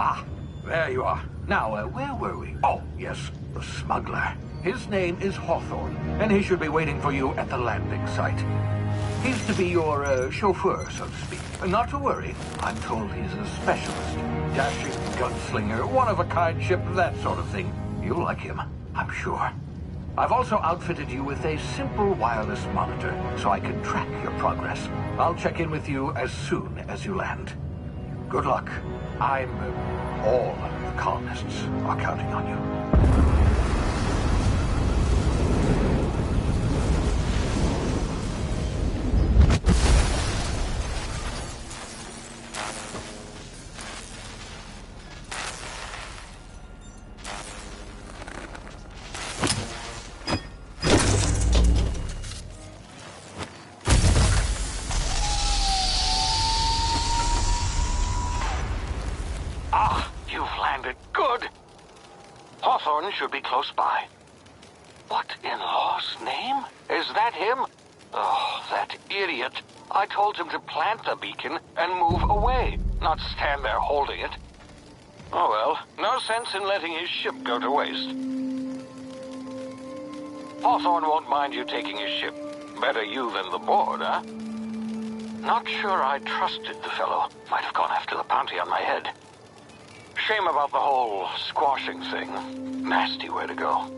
Ah, there you are. Now, where were we? Oh, yes, the smuggler. His name is Hawthorne, and he should be waiting for you at the landing site. He's to be your chauffeur, so to speak. Not to worry. I'm told he's a specialist. Dashing gunslinger, one-of-a-kind ship, that sort of thing. You'll like him, I'm sure. I've also outfitted you with a simple wireless monitor, so I can track your progress. I'll check in with you as soon as you land. Good luck. All the colonists are counting on you. Hawthorne should be close by. What in law's name? Is that him? Oh, that idiot. I told him to plant the beacon and move away, not stand there holding it. Oh well, no sense in letting his ship go to waste. Hawthorne won't mind you taking his ship. Better you than the board, huh? Not sure I trusted the fellow. Might have gone after the bounty on my head. Shame about the whole squashing thing. Nasty way to go.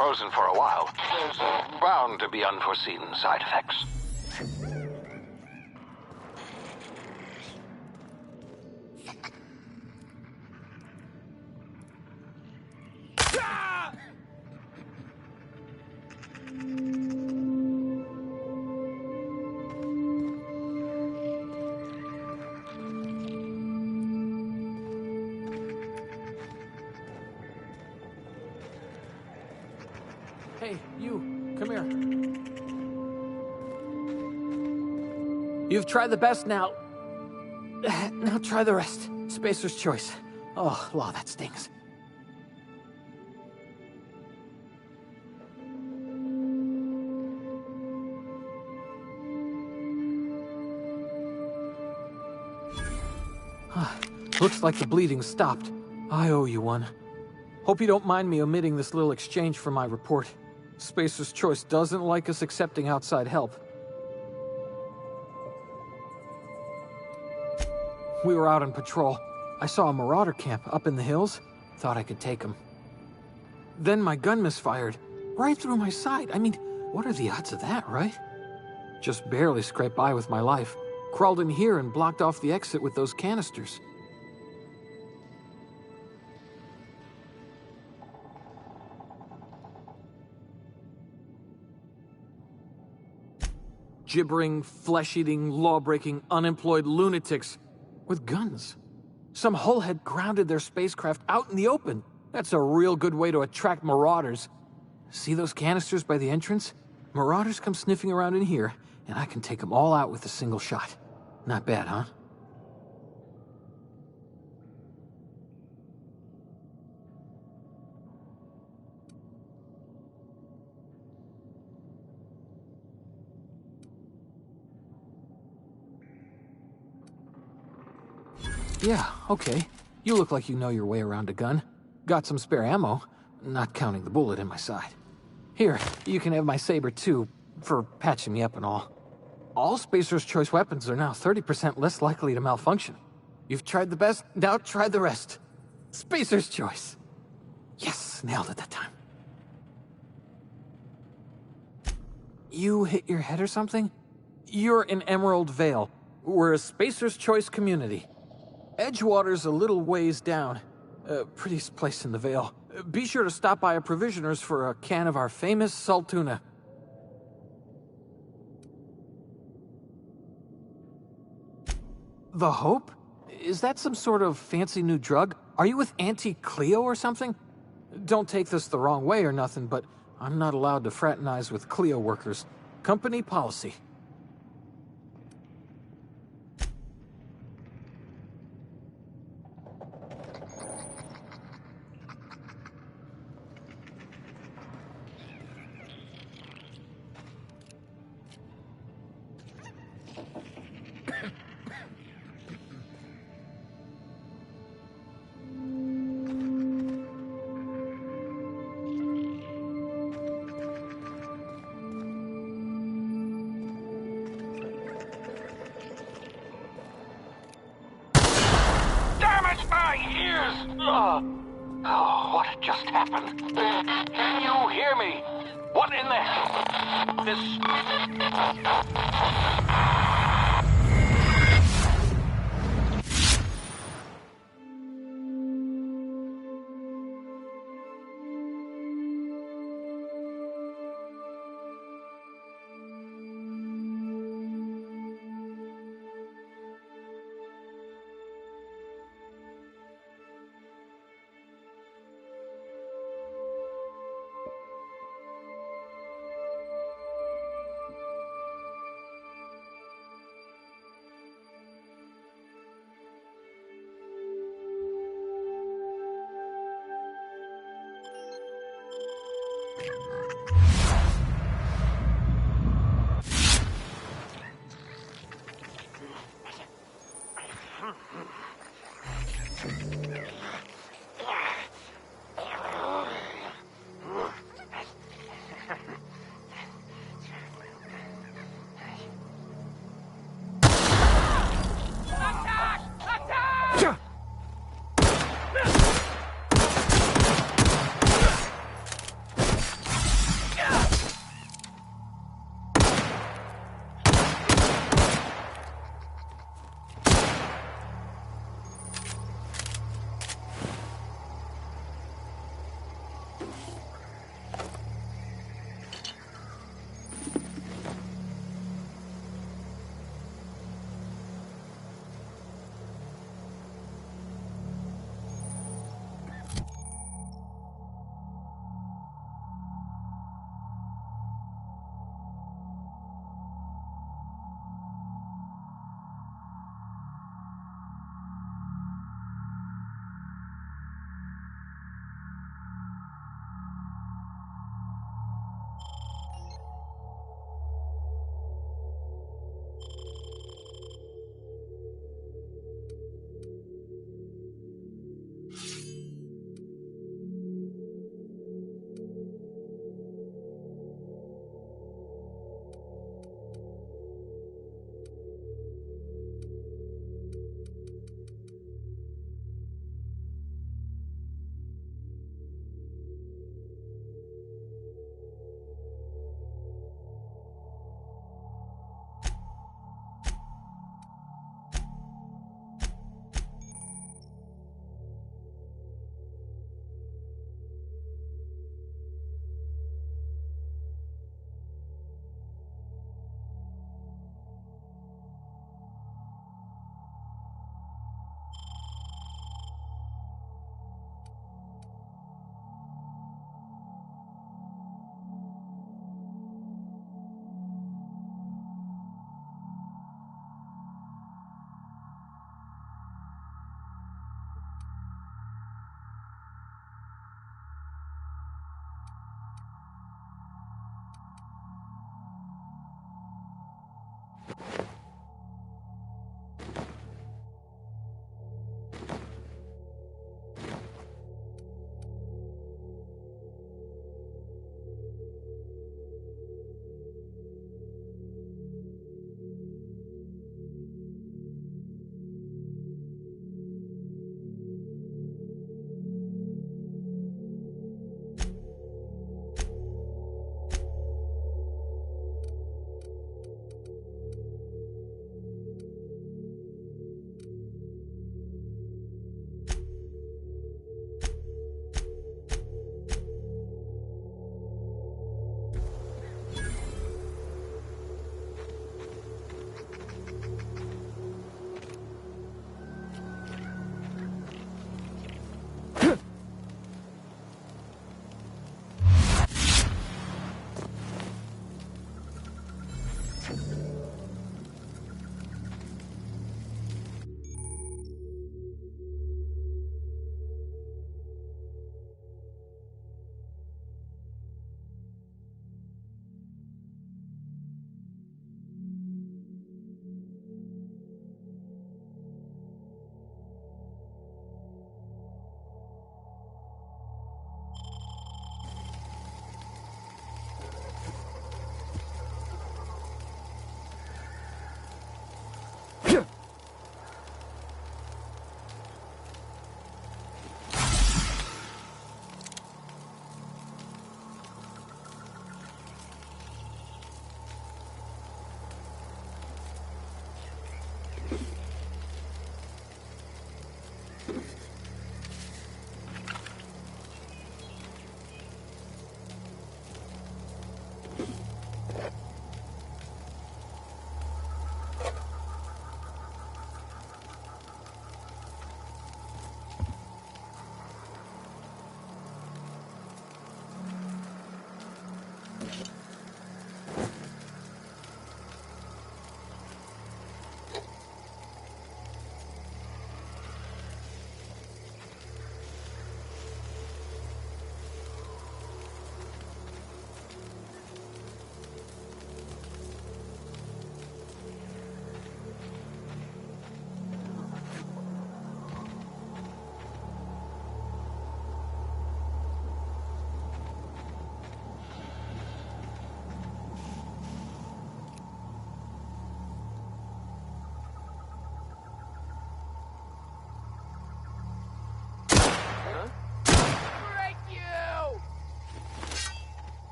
frozen for a while. There's bound to be unforeseen side effects. Hey, you, come here. You've tried the best now. Now try the rest. Spacer's choice. Oh, law, that stings. Looks like the bleeding stopped. I owe you one. Hope you don't mind me omitting this little exchange for my report. Spacer's Choice doesn't like us accepting outside help. We were out on patrol. I saw a marauder camp up in the hills. Thought I could take him. Then my gun misfired. Right through my side. I mean, what are the odds of that, right? Just barely scraped by with my life. Crawled in here and blocked off the exit with those canisters. Gibbering, flesh-eating, law-breaking, unemployed lunatics with guns. Some hullhead grounded their spacecraft out in the open. That's a real good way to attract marauders. See those canisters by the entrance? Marauders come sniffing around in here, and I can take them all out with a single shot. Not bad, huh? Yeah, okay. You look like you know your way around a gun. Got some spare ammo, not counting the bullet in my side. Here, you can have my saber too, for patching me up and all. All Spacer's Choice weapons are now 30% less likely to malfunction. You've tried the best, now try the rest. Spacer's Choice. Yes, nailed it that time. You hit your head or something? You're in Emerald Vale. We're a Spacer's Choice community. Edgewater's a little ways down. Prettiest place in the Vale. Be sure to stop by a provisioner's for a can of our famous salt tuna. The Hope? Is that some sort of fancy new drug? Are you with Auntie Cleo or something? Don't take this the wrong way or nothing, but I'm not allowed to fraternize with Cleo workers. Company policy. Oh, what just happened? Can you hear me? What in the hell?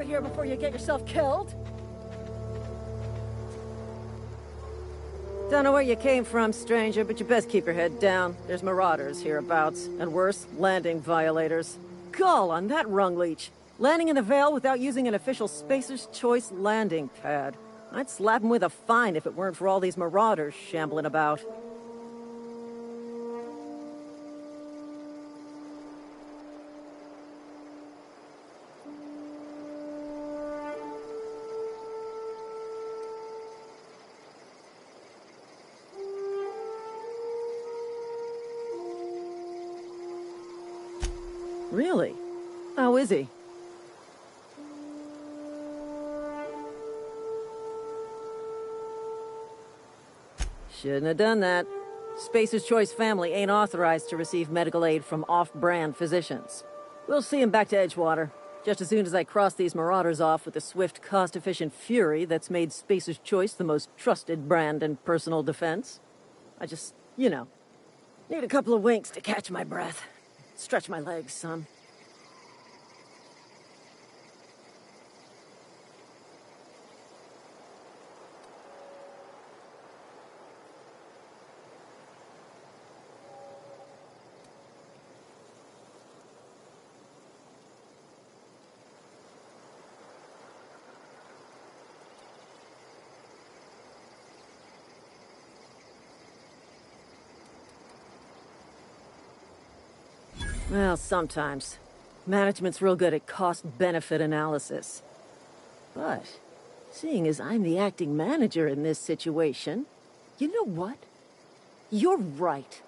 over here before you get yourself killed. Don't know where you came from, stranger, but you best keep your head down. There's marauders hereabouts, and worse, landing violators. Gall on that rung leech. Landing in the Vale without using an official Spacer's Choice landing pad. I'd slap him with a fine if it weren't for all these marauders shambling about. Really? How is he? Shouldn't have done that. Spacer's Choice family ain't authorized to receive medical aid from off-brand physicians. We'll see him back to Edgewater, just as soon as I cross these marauders off with the swift, cost-efficient fury that's made Spacer's Choice the most trusted brand in personal defense. I just, need a couple of winks to catch my breath. Stretch my legs, son. Well, sometimes. Management's real good at cost-benefit analysis. But, seeing as I'm the acting manager in this situation, you know what? You're right.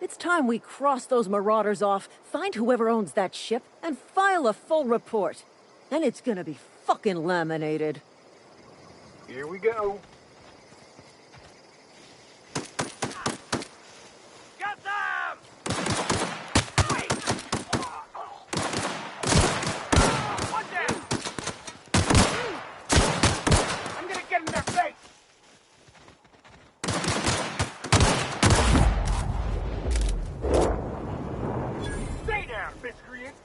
It's time we cross those marauders off, find whoever owns that ship, and file a full report. And it's gonna be fucking laminated. Here we go. Got them! Watch out! I'm gonna get in their face! Stay down, miscreant!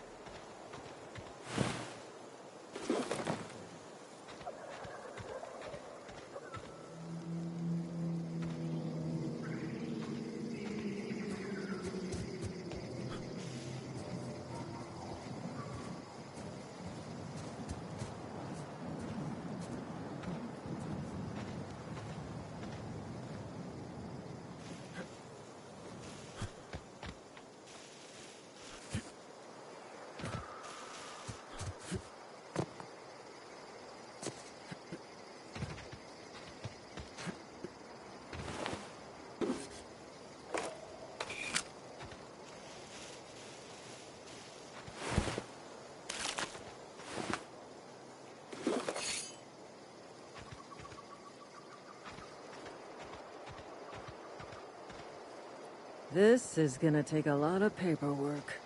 This is gonna take a lot of paperwork.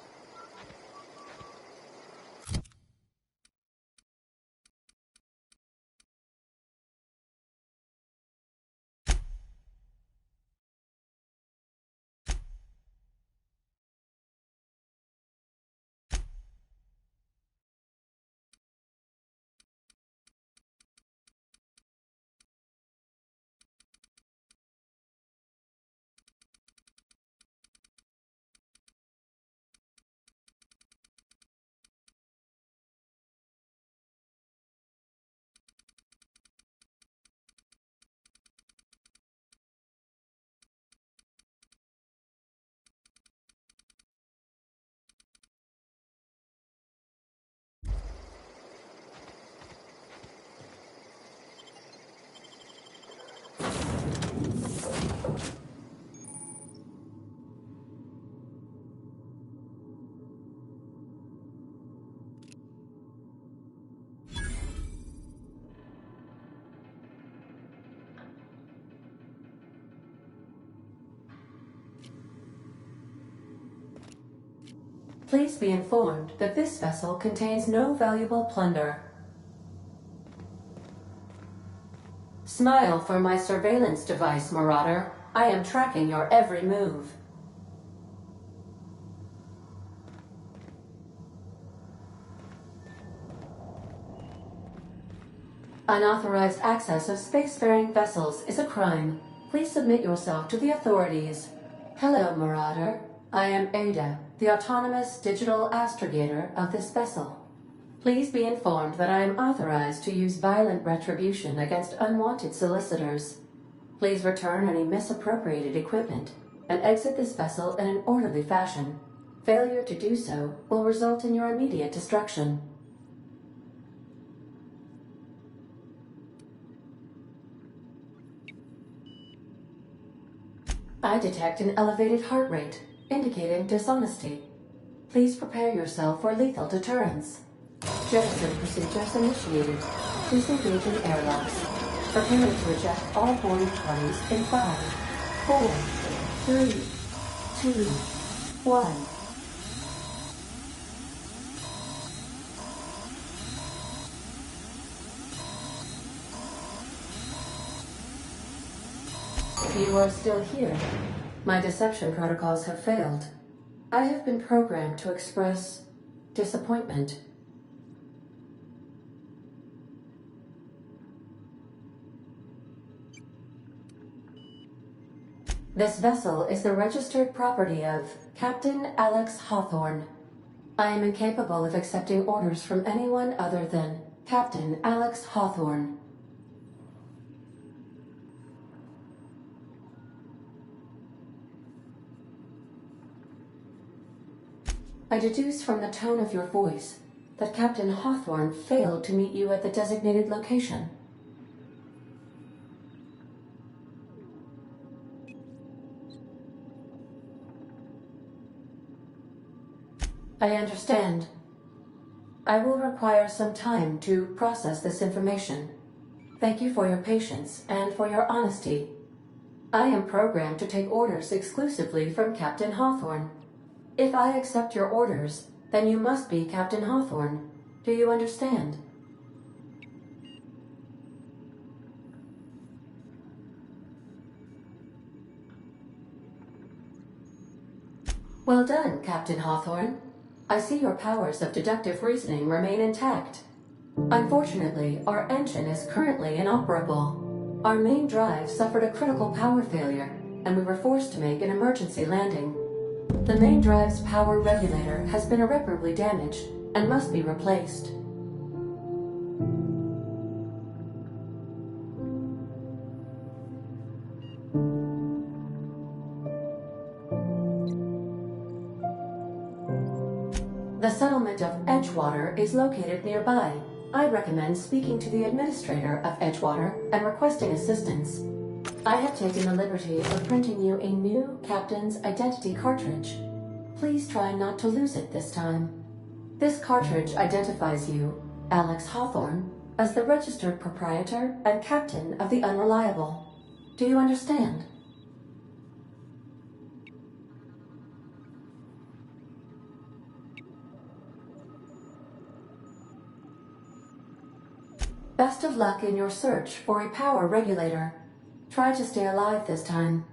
Please be informed that this vessel contains no valuable plunder. Smile for my surveillance device, Marauder. I am tracking your every move. Unauthorized access of spacefaring vessels is a crime. Please submit yourself to the authorities. Hello, Marauder. I am Ada, the autonomous digital astrogator of this vessel. Please be informed that I am authorized to use violent retribution against unwanted solicitors. Please return any misappropriated equipment and exit this vessel in an orderly fashion. Failure to do so will result in your immediate destruction. I detect an elevated heart rate, indicating dishonesty. Please prepare yourself for lethal deterrence. Jettison procedures initiated. Please engage in airlocks. Prepare to eject all boarding parties in 5, 4, 3, 2, 1. You are still here. My deception protocols have failed. I have been programmed to express disappointment. This vessel is the registered property of Captain Alex Hawthorne. I am incapable of accepting orders from anyone other than Captain Alex Hawthorne. I deduce from the tone of your voice that Captain Hawthorne failed to meet you at the designated location. I understand. I will require some time to process this information. Thank you for your patience and for your honesty. I am programmed to take orders exclusively from Captain Hawthorne. If I accept your orders, then you must be Captain Hawthorne. Do you understand? Well done, Captain Hawthorne. I see your powers of deductive reasoning remain intact. Unfortunately, our engine is currently inoperable. Our main drive suffered a critical power failure, and we were forced to make an emergency landing. The main drive's power regulator has been irreparably damaged and must be replaced. The settlement of Edgewater is located nearby. I recommend speaking to the administrator of Edgewater and requesting assistance. I have taken the liberty of printing you a new captain's identity cartridge. Please try not to lose it this time. This cartridge identifies you, Alex Hawthorne, as the registered proprietor and captain of the Unreliable. Do you understand? Best of luck in your search for a power regulator. Try to stay alive this time.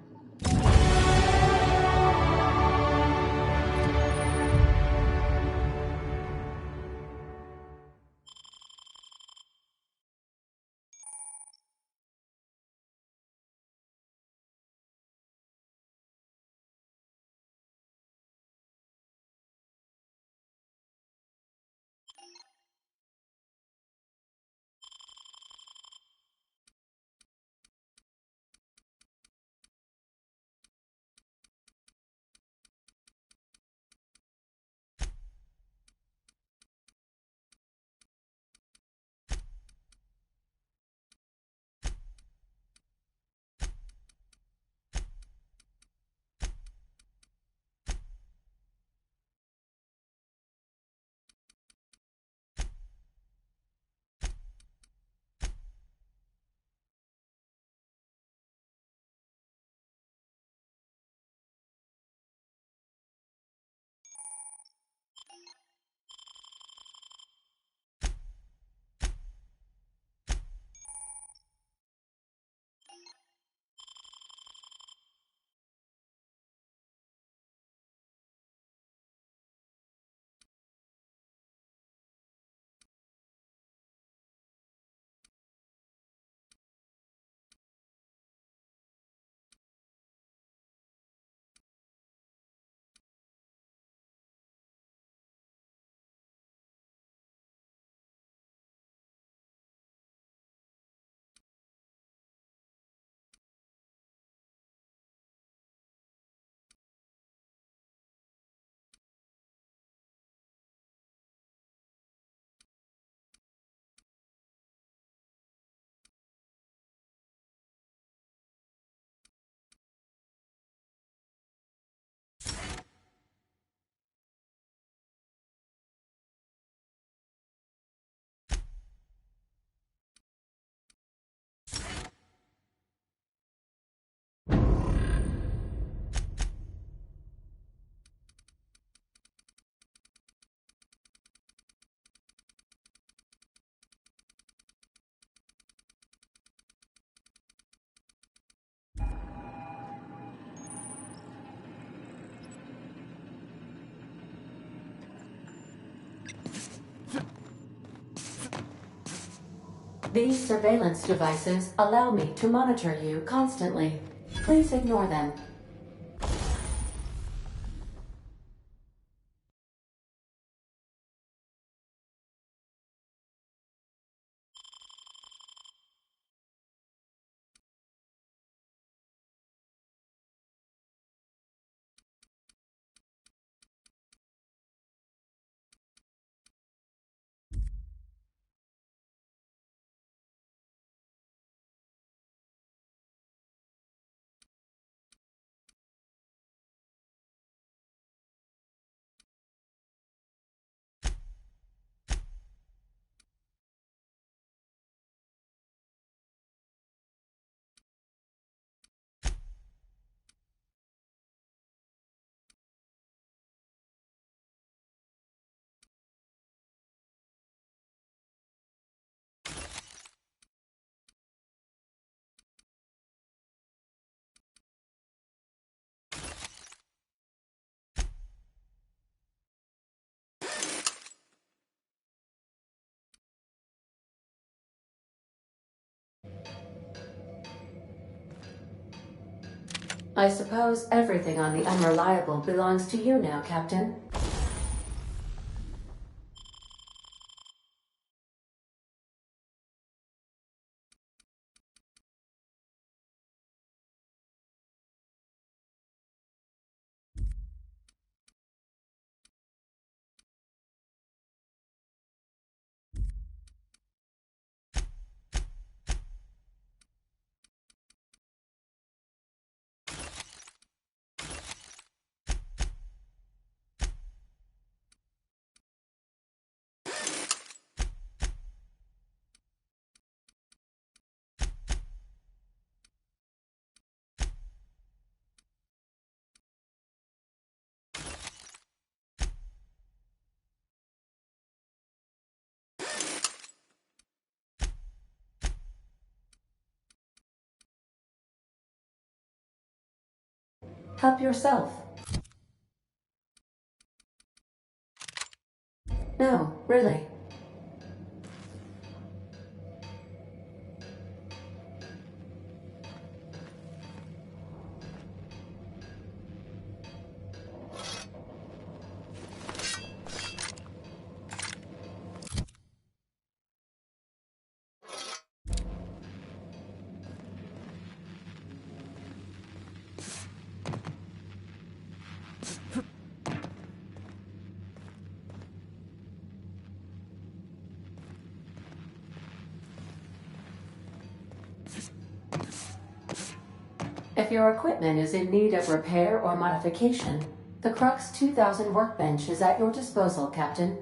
These surveillance devices allow me to monitor you constantly. Please ignore them. I suppose everything on the Unreliable belongs to you now, Captain. Help yourself. No, really. If your equipment is in need of repair or modification, the Crux 2000 workbench is at your disposal, Captain.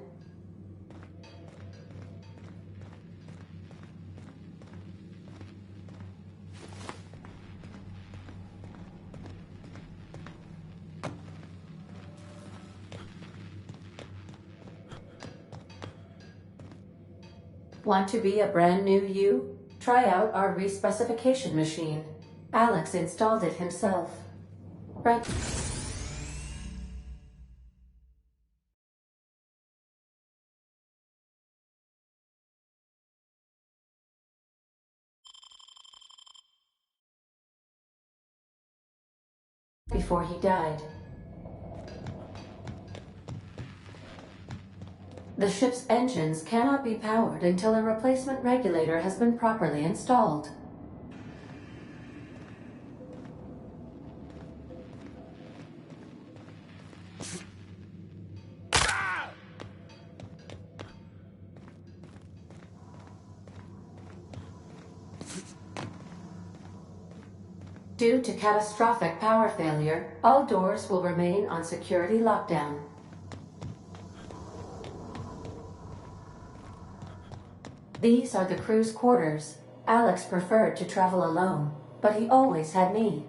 Want to be a brand new you? Try out our respecification machine. Alex installed it himself. Right. Before he died. The ship's engines cannot be powered until a replacement regulator has been properly installed. Due to catastrophic power failure, all doors will remain on security lockdown. These are the crew's quarters. Alex preferred to travel alone, but he always had me.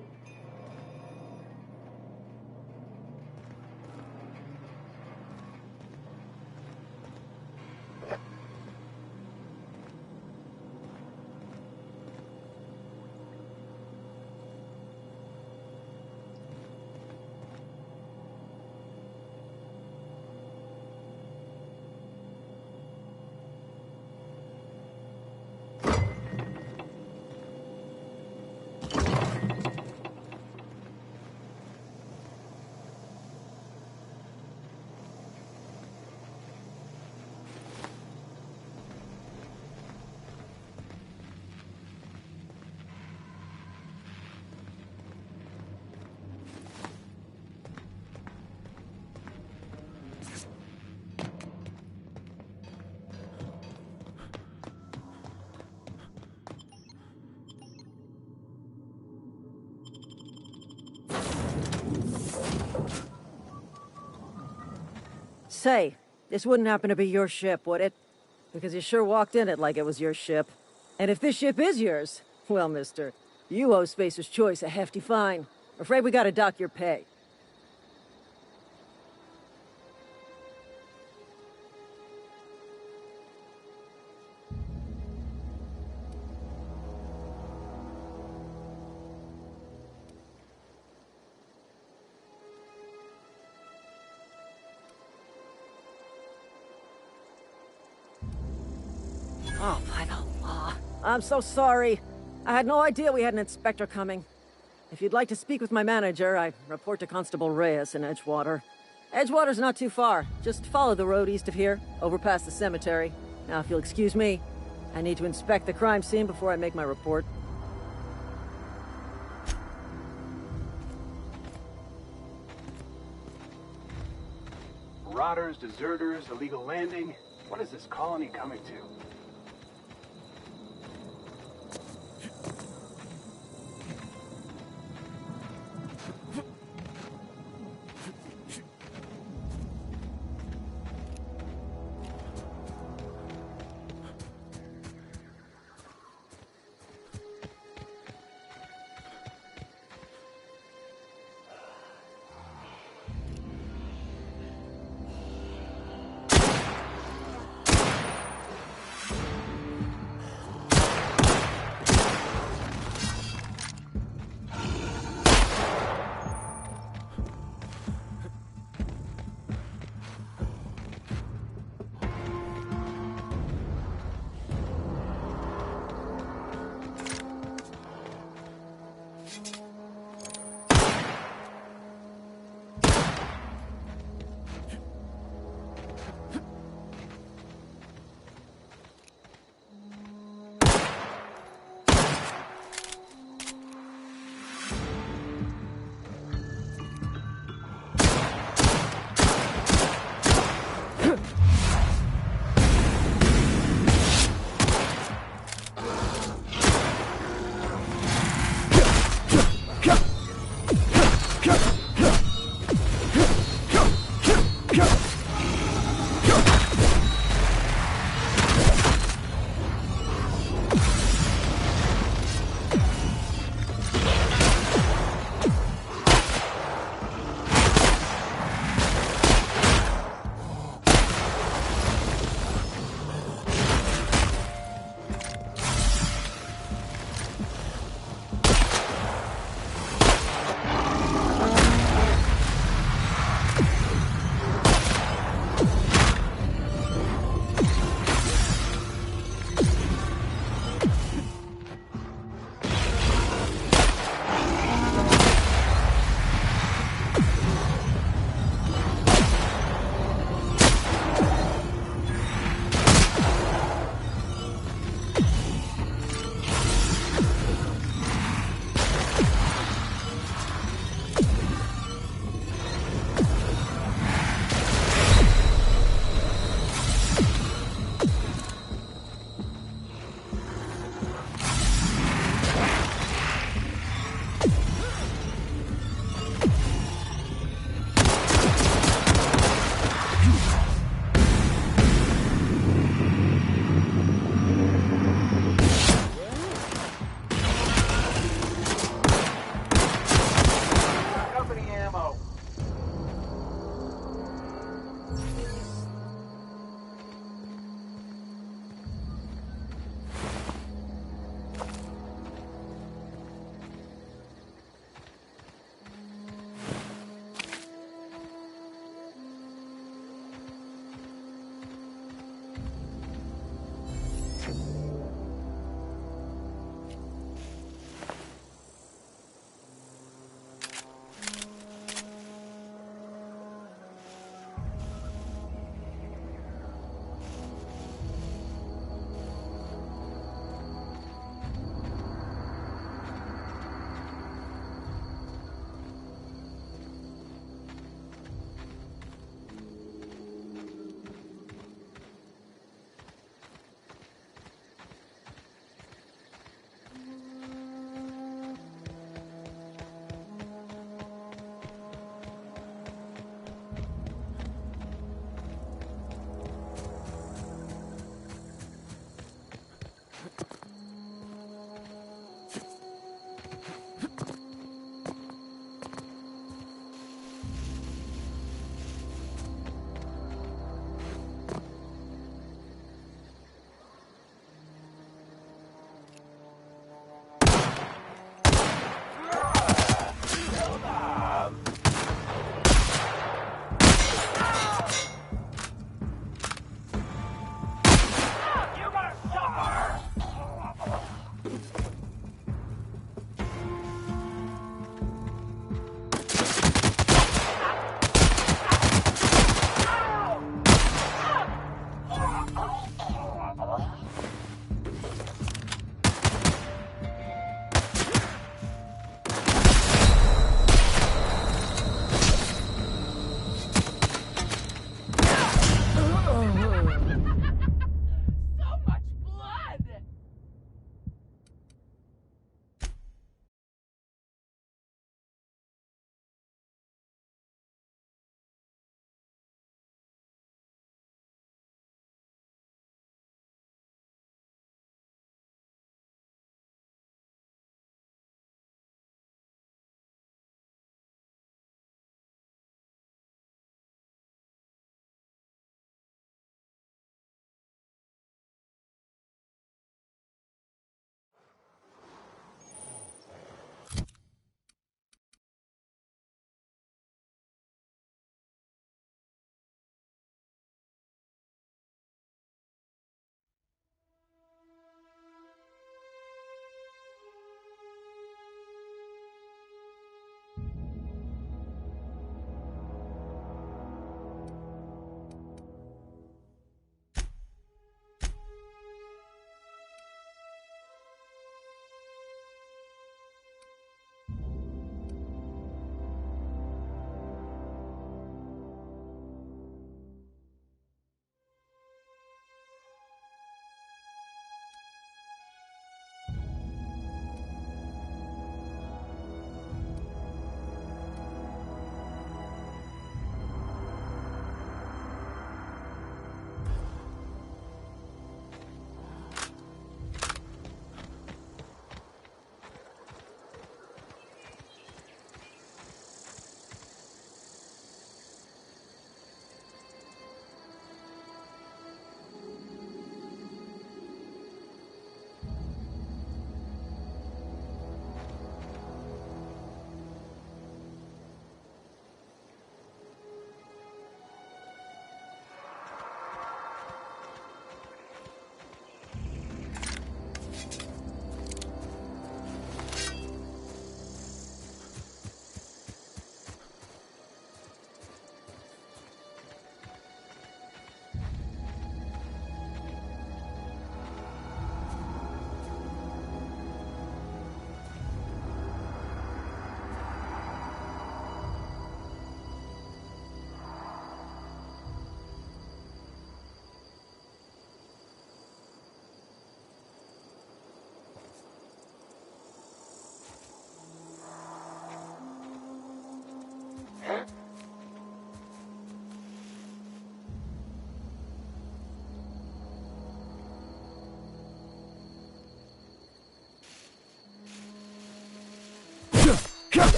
say, this wouldn't happen to be your ship, would it? Because you sure walked in it like it was your ship. And if this ship is yours, well, mister, you owe Spacer's Choice a hefty fine. Afraid we gotta dock your pay. Oh, by the law. I'm so sorry. I had no idea we had an inspector coming. If you'd like to speak with my manager, I report to Constable Reyes in Edgewater. Edgewater's not too far. Just follow the road east of here, over past the cemetery. Now, if you'll excuse me, I need to inspect the crime scene before I make my report. Marauders, deserters, illegal landing. What is this colony coming to?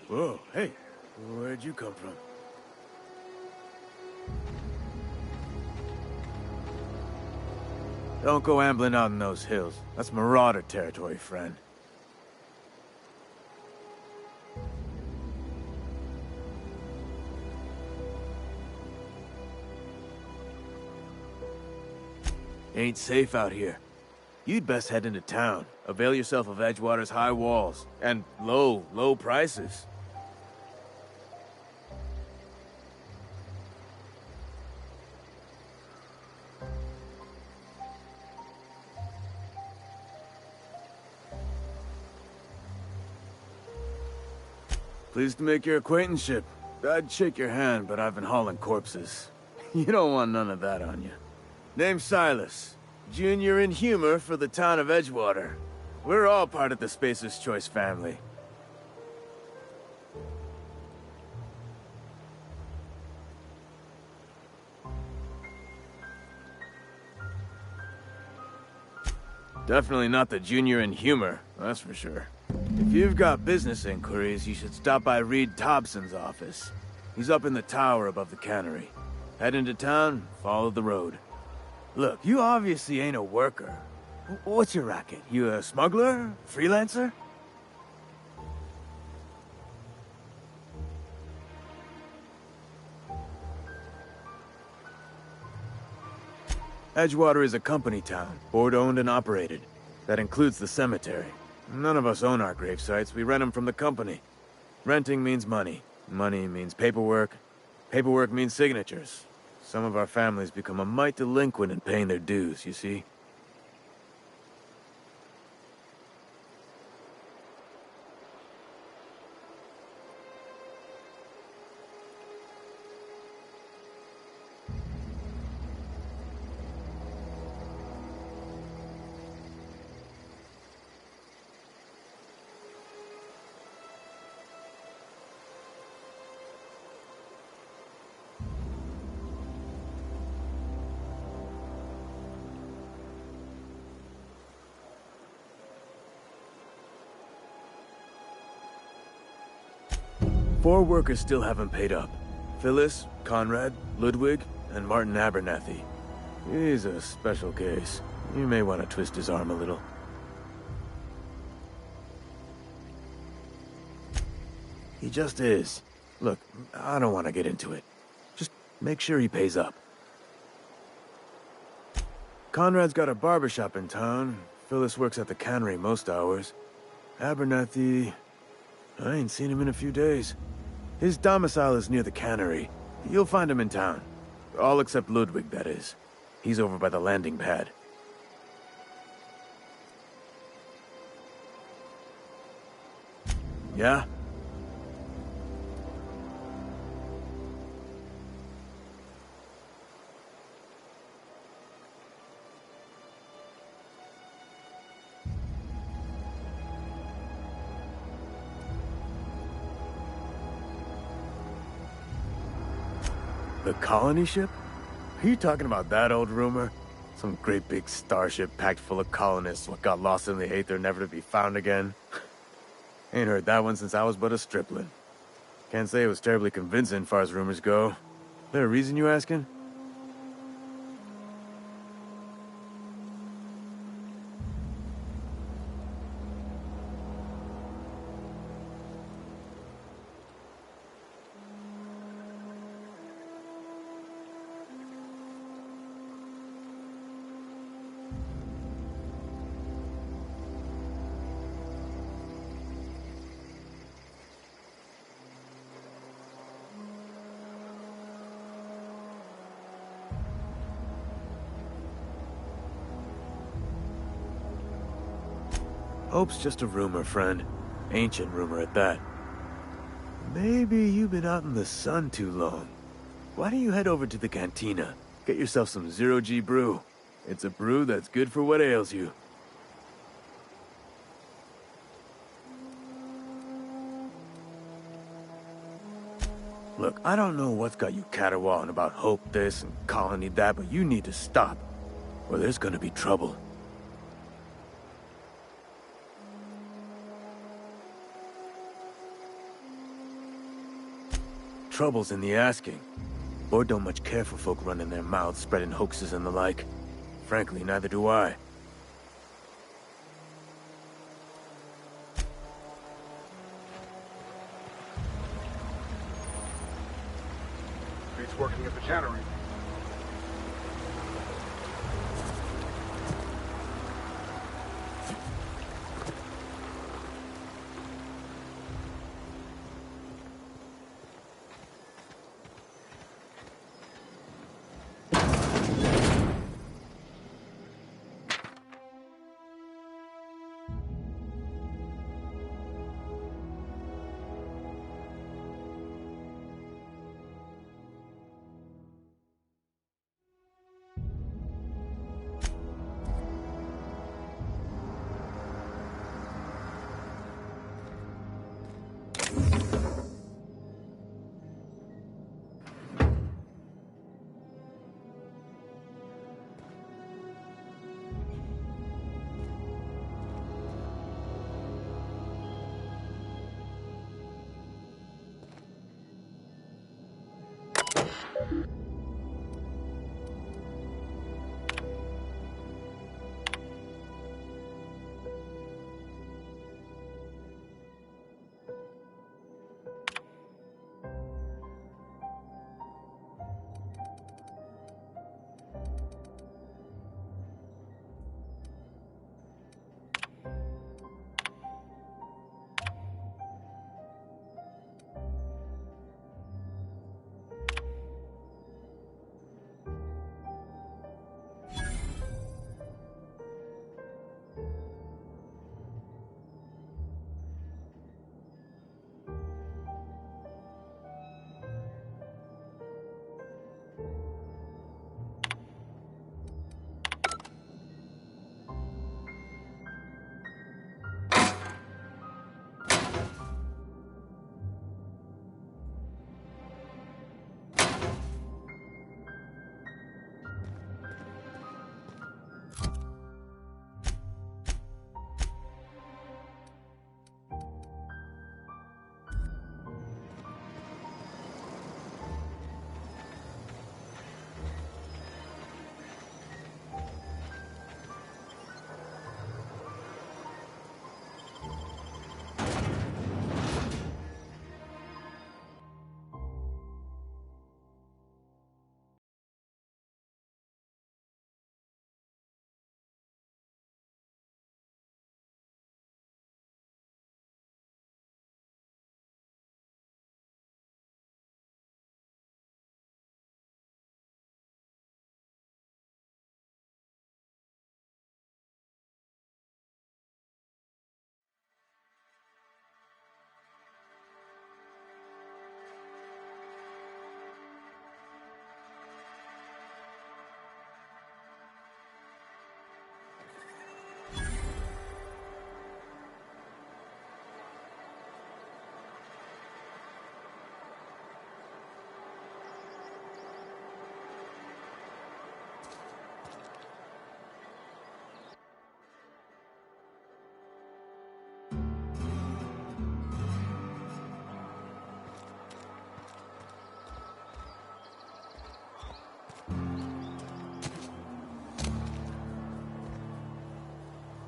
Whoa, hey, where'd you come from? Don't go ambling out in those hills. That's Marauder territory, friend. Ain't safe out here. You'd best head into town. Avail yourself of Edgewater's high walls and low prices. Pleased to make your acquaintanceship. I'd shake your hand, but I've been hauling corpses. You don't want none of that on you. Name's Silas. Junior in humor for the town of Edgewater. We're all part of the Spacer's Choice family. Definitely not the junior in humor, that's for sure. If you've got business inquiries, you should stop by Reed Thompson's office. He's up in the tower above the cannery. Head into town, follow the road. Look, you obviously ain't a worker. What's your racket? You a smuggler? Freelancer? Edgewater is a company town, board-owned and operated. That includes the cemetery. None of us own our grave sites, we rent them from the company. Renting means money. Money means paperwork. Paperwork means signatures. Some of our families become a mite delinquent in paying their dues, you see? Four workers still haven't paid up. Phyllis, Conrad, Ludwig, and Martin Abernathy. He's a special case. You may want to twist his arm a little. He just is. Look, I don't want to get into it. Just make sure he pays up. Conrad's got a barbershop in town. Phyllis works at the cannery most hours. Abernathy... I ain't seen him in a few days. His domicile is near the cannery. You'll find him in town. All except Ludwig, that is. He's over by the landing pad. Yeah? The colony ship? Are you talking about that old rumor? Some great big starship packed full of colonists what got lost in the aether never to be found again? Ain't heard that one since I was but a stripling. Can't say it was terribly convincing far as rumors go. There a reason you asking? Hope's just a rumor, friend. Ancient rumor at that. Maybe you've been out in the sun too long. Why don't you head over to the cantina? Get yourself some zero-G brew. It's a brew that's good for what ails you. Look, I don't know what's got you caterwauling about Hope this and Colony that, but you need to stop, or there's gonna be trouble. Trouble's in the asking. Board don't much care for folk running their mouths, spreading hoaxes and the like. Frankly, neither do I. He's working at the cannery.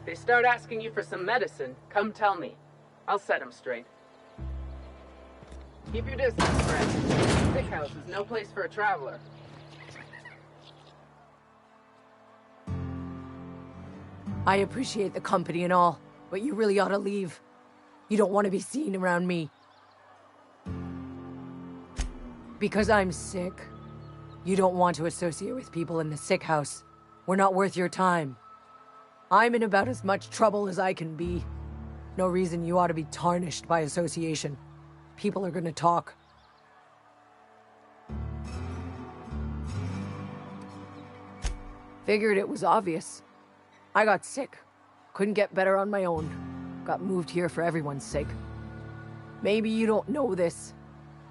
They start asking you for some medicine, come tell me. I'll set them straight. Keep your distance, friend. Sick house is no place for a traveler. I appreciate the company and all, but you really ought to leave. You don't want to be seen around me. Because I'm sick. You don't want to associate with people in the sick house. We're not worth your time. I'm in about as much trouble as I can be. No reason you ought to be tarnished by association. People are gonna talk. Figured it was obvious. I got sick. Couldn't get better on my own. Got moved here for everyone's sake. Maybe you don't know this,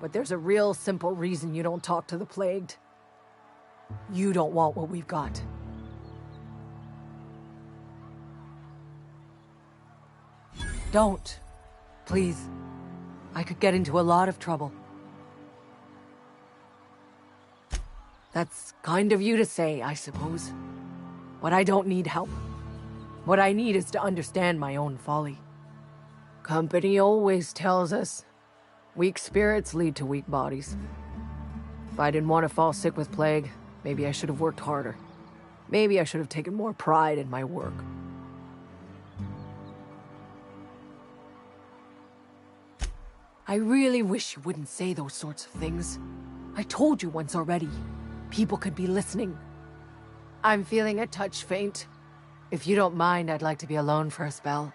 but there's a real simple reason you don't talk to the plagued. You don't want what we've got. Don't. Please. I could get into a lot of trouble. That's kind of you to say, I suppose. But I don't need help. What I need is to understand my own folly. Company always tells us, weak spirits lead to weak bodies. If I didn't want to fall sick with plague, maybe I should have worked harder. Maybe I should have taken more pride in my work. I really wish you wouldn't say those sorts of things. I told you once already. People could be listening. I'm feeling a touch faint. If you don't mind, I'd like to be alone for a spell.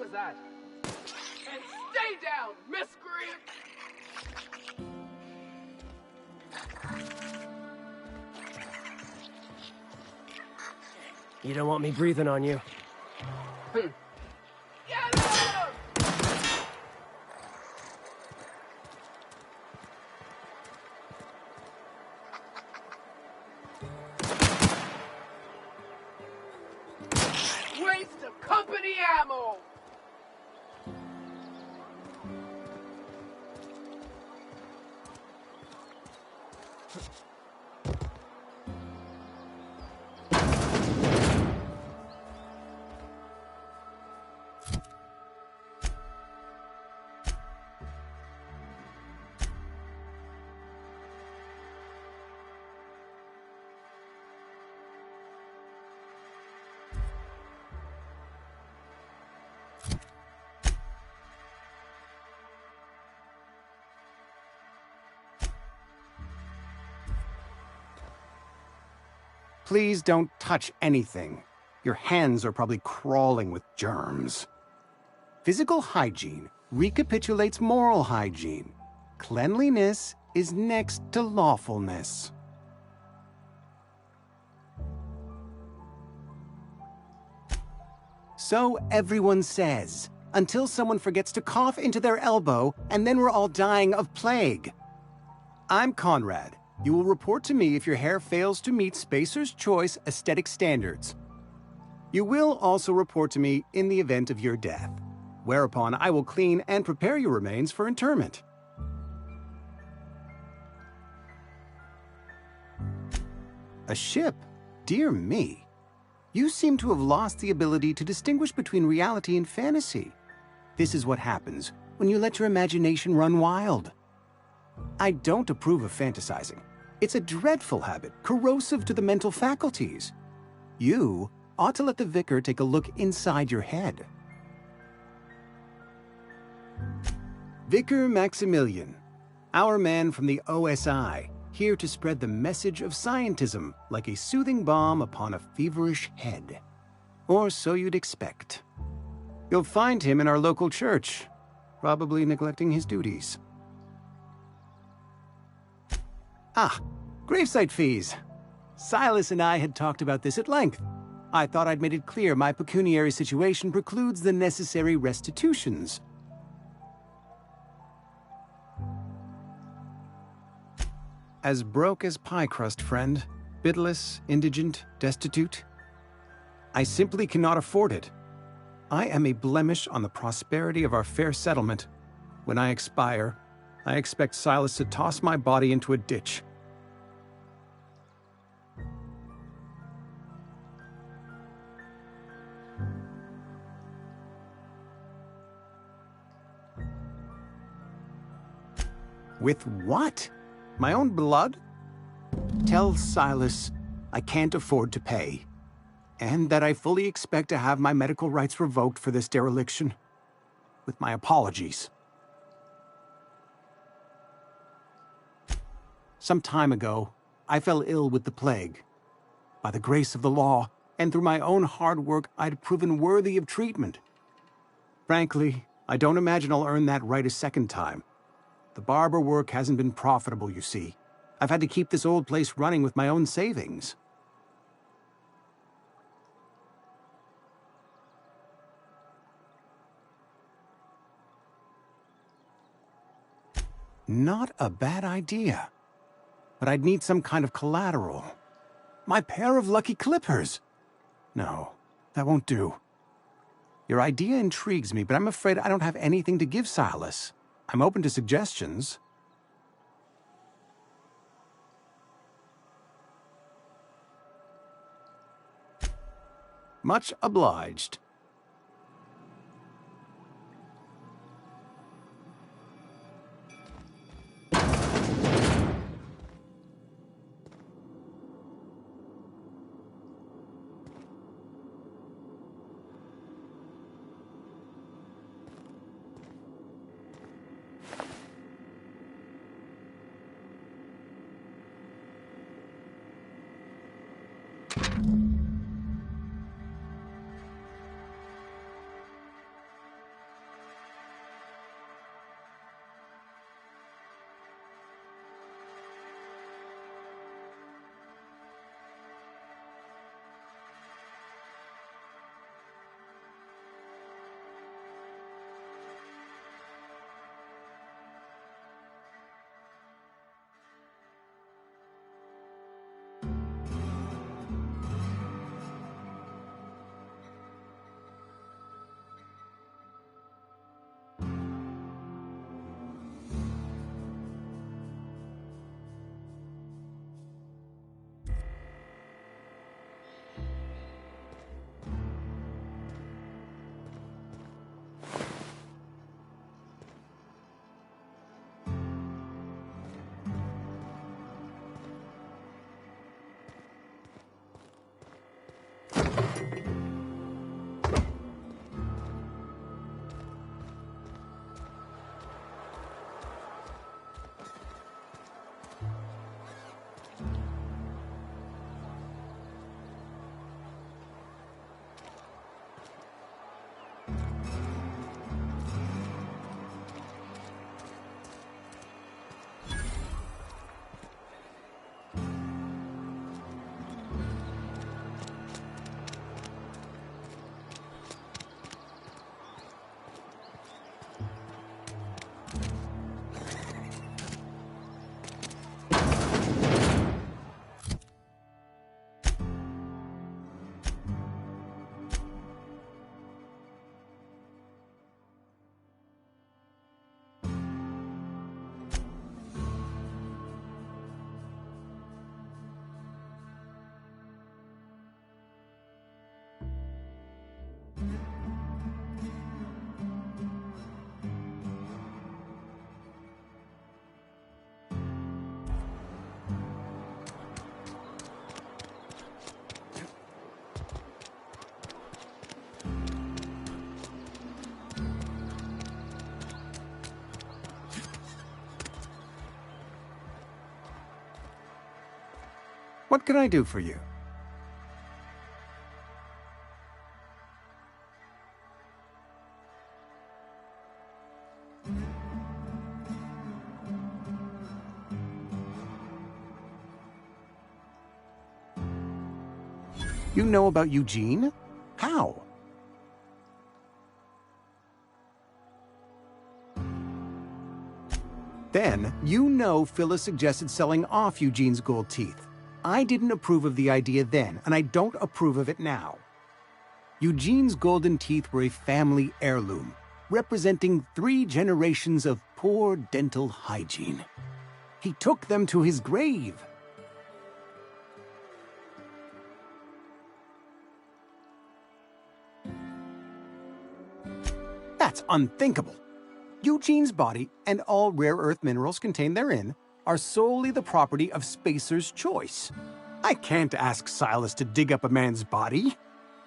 was that? And stay down, miscreant! You don't want me breathing on you. Get him! Waste of company ammo! Please don't touch anything. Your hands are probably crawling with germs. Physical hygiene recapitulates moral hygiene. Cleanliness is next to lawfulness. So everyone says, until someone forgets to cough into their elbow, and then we're all dying of plague. I'm Conrad. You will report to me if your hair fails to meet Spacer's Choice aesthetic standards. You will also report to me in the event of your death, whereupon I will clean and prepare your remains for interment. A ship? Dear me. You seem to have lost the ability to distinguish between reality and fantasy. This is what happens when you let your imagination run wild. I don't approve of fantasizing. It's a dreadful habit, corrosive to the mental faculties. You ought to let the vicar take a look inside your head. Vicar Maximilian, our man from the OSI, here to spread the message of scientism like a soothing balm upon a feverish head. Or so you'd expect. You'll find him in our local church, probably neglecting his duties. Ah, gravesite fees. Silas and I had talked about this at length. I thought I'd made it clear my pecuniary situation precludes the necessary restitutions. As broke as pie crust, friend. Bidless, indigent, destitute. I simply cannot afford it. I am a blemish on the prosperity of our fair settlement. When I expire, I expect Silas to toss my body into a ditch. With what? My own blood? Tell Silas I can't afford to pay, and that I fully expect to have my medical rights revoked for this dereliction. With my apologies. Some time ago, I fell ill with the plague. By the grace of the law, and through my own hard work, I'd proven worthy of treatment. Frankly, I don't imagine I'll earn that right a second time. The barber work hasn't been profitable, you see. I've had to keep this old place running with my own savings. Not a bad idea. But I'd need some kind of collateral. My pair of lucky clippers! No, that won't do. Your idea intrigues me, but I'm afraid I don't have anything to give Silas. I'm open to suggestions. Much obliged. What can I do for you? You know about Eugene? How? Then, you know Phyllis suggested selling off Eugene's gold teeth. I didn't approve of the idea then, and I don't approve of it now. Eugene's golden teeth were a family heirloom, representing 3 generations of poor dental hygiene. He took them to his grave. That's unthinkable. Eugene's body and all rare earth minerals contained therein are solely the property of Spacer's Choice. I can't ask Silas to dig up a man's body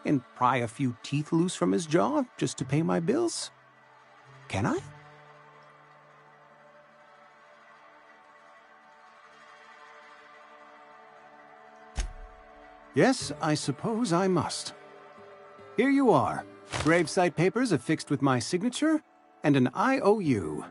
and pry a few teeth loose from his jaw just to pay my bills. Can I? Yes, I suppose I must. Here you are. Gravesite papers affixed with my signature and an IOU.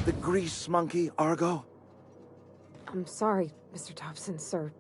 The grease monkey, Argo? I'm sorry, Mr. Thompson, sir.